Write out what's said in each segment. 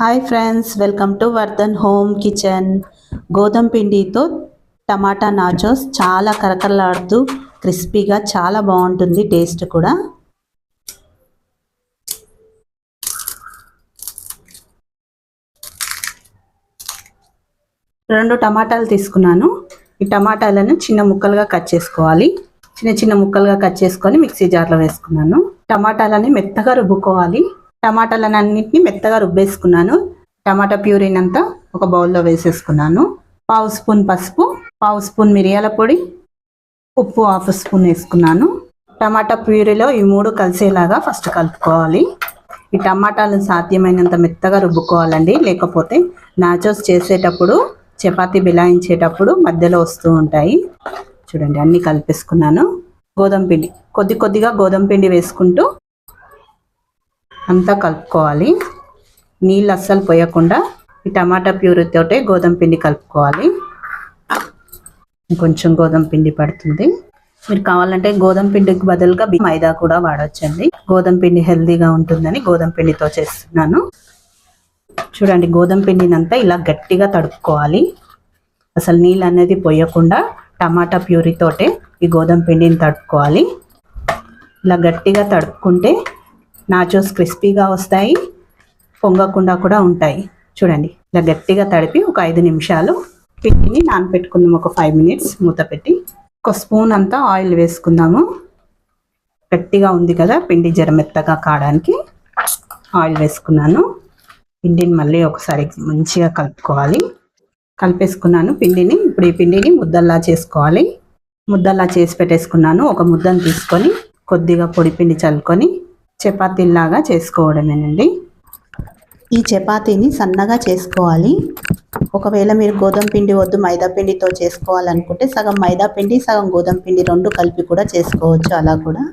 Hi friends, welcome to Vardhan home kitchen. గోధుమ పిండితో టమాటా nachos చాలా కరకరలాడుతూ క్రిస్పీగా చాలా బాగుంటుంది. టేస్ట్ కూడా. రెండు టమాటాలు తీసుకున్నాను. ఈ టమాటాలను చిన్న ముక్కలుగా కట్ చేసుకోవాలి. చిన్న ముక్కలుగా కట్ చేసుకొని మిక్సీ జార్లో వేసుకున్నాను. టమాటాలని మెత్తగా రుబ్బుకోవాలి. టమాటాలన్నింటినీ మెత్తగా రుబ్బేసుకున్నాను. టమాటా ప్యూరీని అంతా ఒక బౌల్లో వేసేసుకున్నాను. పావు స్పూన్ పసుపు, పావు స్పూన్ మిరియాల పొడి, ఉప్పు హాఫ్ స్పూన్ వేసుకున్నాను. టమాటా ప్యూరీలో ఈ మూడు కలిసేలాగా ఫస్ట్ కలుపుకోవాలి. ఈ టమాటాలను సాధ్యమైనంత మెత్తగా రుబ్బుకోవాలండి, లేకపోతే నాచోస్ చేసేటప్పుడు చపాతీ బిలాయించేటప్పుడు మధ్యలో వస్తూ ఉంటాయి. చూడండి, అన్నీ కలిపేసుకున్నాను. గోధుమ పిండి కొద్దిగా గోధుమ పిండి వేసుకుంటూ అంతా కలుపుకోవాలి. నీళ్ళు అస్సలు పోయకుండా ఈ టమాటా ప్యూరీతోటే గోధుమ పిండి కలుపుకోవాలి. కొంచెం గోధుమ పిండి పడుతుంది. మీరు కావాలంటే గోధుమ పిండికి బదులుగా మైదా కూడా వాడచ్చండి. గోధుమ పిండి హెల్దీగా ఉంటుందని గోధుమ పిండితో చేస్తున్నాను. చూడండి, గోధుమ పిండిని అంతా ఇలా గట్టిగా తడుపుకోవాలి. అసలు నీళ్ళు అనేది పోయకుండా టమాటా ప్యూరీతోటే ఈ గోధుమ పిండిని తడుపుకోవాలి. ఇలా గట్టిగా తడుపుకుంటే నాచోస్ క్రిస్పీగా వస్తాయి, పొంగకుండా కూడా ఉంటాయి. చూడండి, ఇలా గట్టిగా తడిపి ఒక 5 నిమిషాలు పిండిని నానబెట్టుకుందాం. ఒక 5 మినిట్స్ మూత పెట్టి ఒక స్పూన్ అంతా ఆయిల్ వేసుకుందాము. గట్టిగా ఉంది కదా పిండి, జర మెత్తగా కావడానికి ఆయిల్ వేసుకున్నాను. పిండిని మళ్ళీ ఒకసారి మంచిగా కలుపుకోవాలి. కలిపేసుకున్నాను పిండిని. ఇప్పుడు ఈ పిండిని ముద్దల్లా చేసుకోవాలి. ముద్దల్లా చేసి పెట్టేసుకున్నాను. ఒక ముద్దను తీసుకొని కొద్దిగా పొడి పిండి చల్లుకొని చపాతీలాగా చేసుకోవడమేనండి. ఈ చపాతీని సన్నగా చేసుకోవాలి. ఒకవేళ మీరు గోధుమ పిండి వద్దు మైదా పిండితో చేసుకోవాలనుకుంటే సగం మైదా పిండి సగం గోధుమ పిండి రెండు కలిపి కూడా చేసుకోవచ్చు. అలా కూడా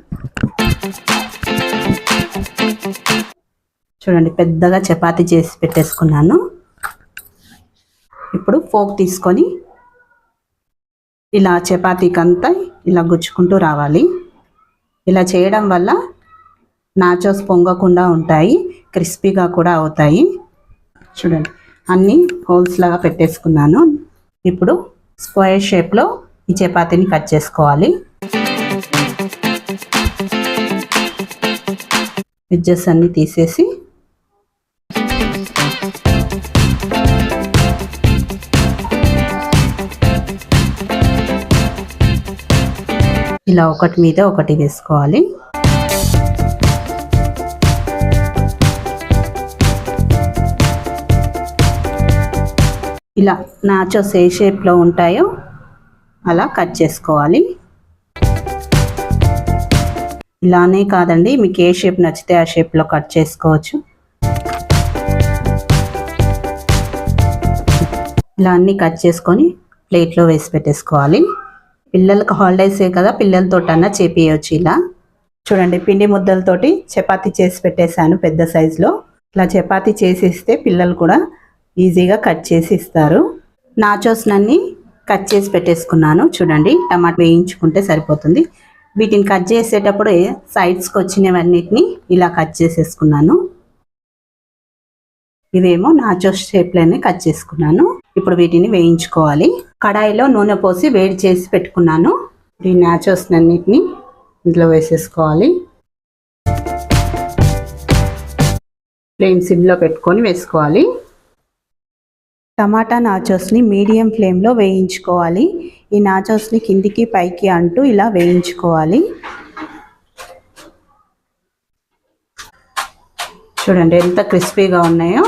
చూడండి, పెద్దగా చపాతీ చేసి పెట్టేసుకున్నాను. ఇప్పుడు ఫోక్ తీసుకొని ఇలా చపాతీకంతా ఇలా గుచ్చుకుంటూ రావాలి. ఇలా చేయడం వల్ల నాచోస్ పొంగకుండా ఉంటాయి, క్రిస్పీగా కూడా అవుతాయి. చూడండి, అన్నీ హోల్స్ లాగా పెట్టేసుకున్నాను. ఇప్పుడు స్క్వేర్ షేప్లో ఈ చపాతీని కట్ చేసుకోవాలి. ఎడ్జెస్ అన్నీ తీసేసి ఇలా ఒకటి మీద ఒకటి వేసుకోవాలి. ఇలా నాచోస్ ఏ షేప్లో ఉంటాయో అలా కట్ చేసుకోవాలి. ఇలానే కాదండి, మీకు ఏ షేప్ నచ్చితే ఆ షేప్లో కట్ చేసుకోవచ్చు. ఇలా అన్నీ కట్ చేసుకొని ప్లేట్లో వేసి పెట్టేసుకోవాలి. పిల్లలకు హాలిడేసే కదా, పిల్లలతోటన్నా చేపియవచ్చు. ఇలా చూడండి, పిండి ముద్దలతోటి చపాతీ చేసి పెట్టేశాను పెద్ద సైజులో. ఇలా చపాతీ చేసిస్తే పిల్లలు కూడా ఈజీగా కట్ చేసి ఇస్తారు. నాచోస్నన్నీ కట్ చేసి పెట్టేసుకున్నాను. చూడండి, టమాటా వేయించుకుంటే సరిపోతుంది. వీటిని కట్ చేసేటప్పుడు సైడ్స్కి వచ్చినవన్నిటిని ఇలా కట్ చేసేసుకున్నాను. ఇవేమో నాచోస్ షేప్లోనే కట్ చేసుకున్నాను. ఇప్పుడు వీటిని వేయించుకోవాలి. కడాయిలో నూనె పోసి వేడి చేసి పెట్టుకున్నాను. ఈ నాచోస్నన్నిటిని ఇందులో వేసేసుకోవాలి. ఫ్లేమ్ సిమ్లో పెట్టుకొని వేసుకోవాలి. టమాటా నాచోస్ని మీడియం ఫ్లేమ్లో వేయించుకోవాలి. ఈ నాచోస్ని కిందికి పైకి అంటూ ఇలా వేయించుకోవాలి. చూడండి ఎంత క్రిస్పీగా ఉన్నాయో.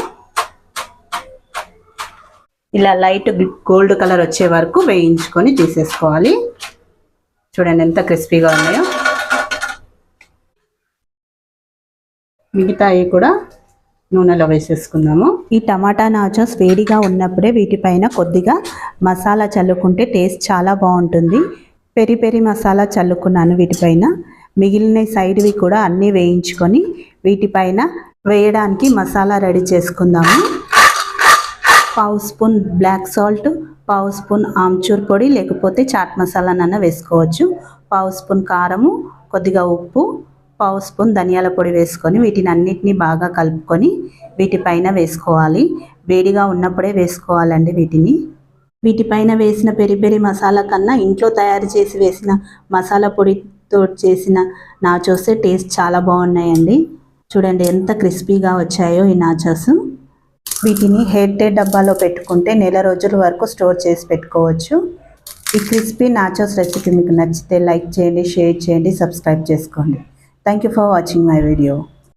ఇలా లైట్ గోల్డ్ కలర్ వచ్చే వరకు వేయించుకొని తీసేసుకోవాలి. చూడండి ఎంత క్రిస్పీగా ఉన్నాయో. మిగతాయి కూడా నూనెలో వేసేసుకుందాము. ఈ టమాటా నాచోస్ వేడిగా ఉన్నప్పుడే వీటిపైన కొద్దిగా మసాలా చల్లుకుంటే టేస్ట్ చాలా బాగుంటుంది. పెరి మసాలా చల్లుకున్నాను వీటిపైన. మిగిలిన సైడ్వి కూడా అన్నీ వేయించుకొని వీటిపైన వేయడానికి మసాలా రెడీ చేసుకుందాము. పావు స్పూన్ బ్లాక్ సాల్ట్, పావు స్పూన్ ఆమ్చూర్ పొడి లేకపోతే చాట్ మసాలానన్నా వేసుకోవచ్చు. పావు స్పూన్ కారము, కొద్దిగా ఉప్పు, పావు స్పూన్ ధనియాల పొడి వేసుకొని వీటిని అన్నిటినీ బాగా కలుపుకొని వీటిపైన వేసుకోవాలి. వేడిగా ఉన్నప్పుడే వేసుకోవాలండి వీటిపైన వేసిన పెరి పెరి మసాలా కన్నా ఇంట్లో తయారు చేసి వేసిన మసాలా పొడితో చేసిన నాచోస్ టేస్ట్ చాలా బాగున్నాయండి. చూడండి ఎంత క్రిస్పీగా వచ్చాయో ఈ నాచోస్. వీటిని ఎయిర్ టైట్ డబ్బాలో పెట్టుకుంటే నెల రోజుల వరకు స్టోర్ చేసి పెట్టుకోవచ్చు. ఈ క్రిస్పీ నాచోస్ రెసిపీ మీకు నచ్చితే లైక్ చేయండి, షేర్ చేయండి, సబ్స్క్రైబ్ చేసుకోండి. Thank you for watching my video.